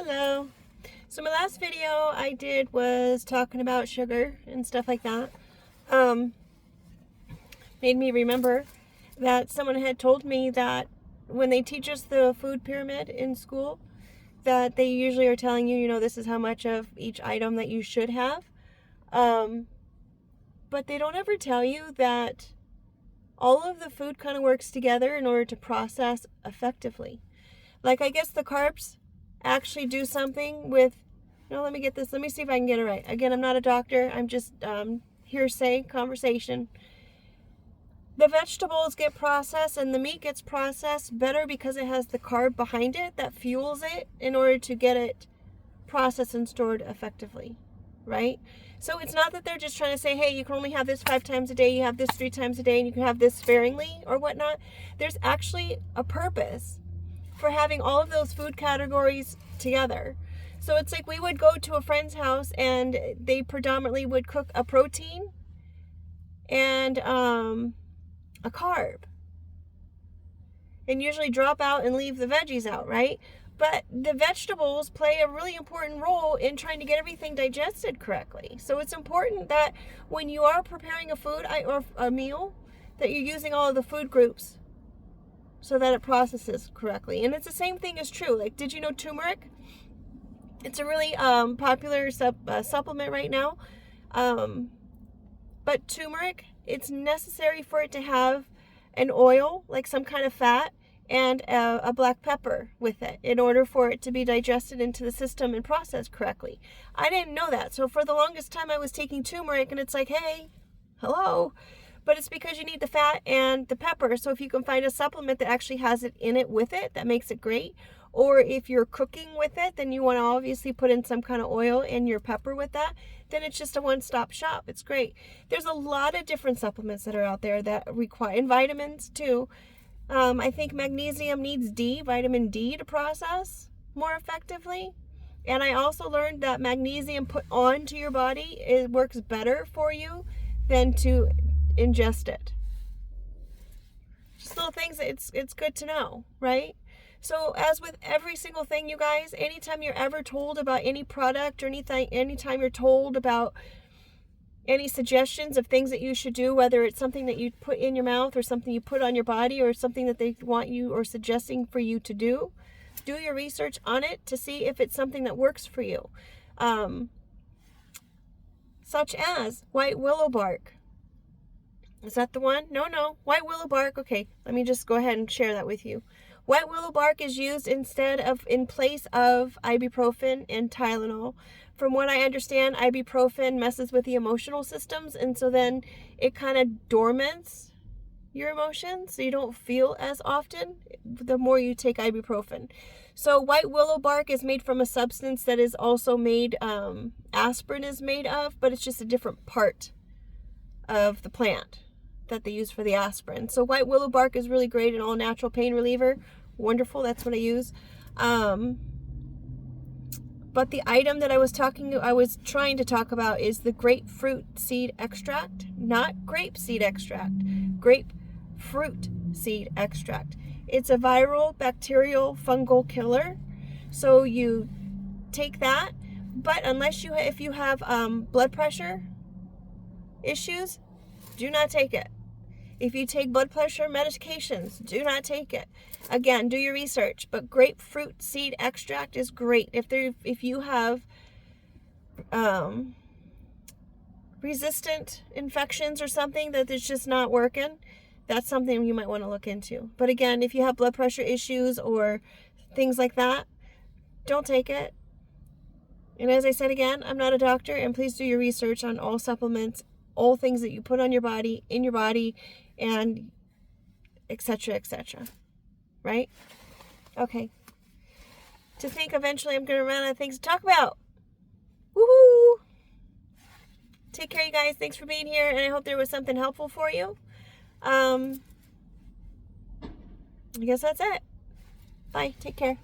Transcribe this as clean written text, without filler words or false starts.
Hello. So my last video I did was talking about sugar and stuff like that. Made me remember that someone had told me that when they teach us the food pyramid in school, that they usually are telling you, this is how much of each item that you should have. But they don't ever tell you that all of the food kind of works together in order to process effectively. Like, I guess the carbs actually do something with, let me see if I can get it right. Again, I'm not a doctor, I'm just hearsay conversation. The vegetables get processed and the meat gets processed better because it has the carb behind it that fuels it in order to get it processed and stored effectively, right? So it's not that they're just trying to say, hey, you can only have this 5 times a day, you have this 3 times a day, and you can have this sparingly or whatnot. There's actually a purpose for having all of those food categories together. So it's like we would go to a friend's house and they predominantly would cook a protein and a carb, and usually drop out and leave the veggies out, right? But the vegetables play a really important role in trying to get everything digested correctly. So it's important that when you are preparing a food or a meal, that you're using all of the food groups so that it processes correctly. And it's the same thing is true. Like, did you know turmeric? It's a really popular supplement right now. But turmeric, it's necessary for it to have an oil, like some kind of fat, and a black pepper with it in order for it to be digested into the system and processed correctly. I didn't know that. So for the longest time I was taking turmeric and it's like, hey, hello. But it's because you need the fat and the pepper. So if you can find a supplement that actually has it in it with it, that makes it great. Or if you're cooking with it, then you want to obviously put in some kind of oil and your pepper with that. Then it's just a one-stop shop. It's great. There's a lot of different supplements that are out there that require, and vitamins too. I think magnesium needs vitamin D to process more effectively. And I also learned that magnesium put onto your body, it works better for you than to ingest it. Just little things that it's good to know, right? So as with every single thing, you guys, anytime you're ever told about any product or anytime you're told about any suggestions of things that you should do, whether it's something that you put in your mouth or something you put on your body or something that they want you or suggesting for you to do your research on it to see if it's something that works for you. Such as white willow bark. Is that the one? No. White willow bark. Okay, let me just go ahead and share that with you. White willow bark is used in place of ibuprofen and Tylenol. From what I understand, ibuprofen messes with the emotional systems, and so then it kind of dormants your emotions, so you don't feel as often the more you take ibuprofen. So white willow bark is made from a substance that is also made, aspirin is made of, but it's just a different part of the plant that they use for the aspirin. So white willow bark is really great, an all natural pain reliever. Wonderful, that's what I use. But the item that I was trying to talk about is the grapefruit seed extract, not grape seed extract, grapefruit seed extract. It's a viral, bacterial, fungal killer. So you take that, but if you have blood pressure issues, do not take it. If you take blood pressure medications, do not take it. Again, do your research, but grapefruit seed extract is great. If you have resistant infections or something that is just not working, that's something you might want to look into. But again, if you have blood pressure issues or things like that, don't take it. And as I said again, I'm not a doctor, and please do your research on all supplements, all things that you put on your body, in your body, and etc., etc. Right? Okay. To think eventually I'm going to run out of things to talk about. Woohoo! Take care, you guys. Thanks for being here, and I hope there was something helpful for you. I guess that's it. Bye. Take care.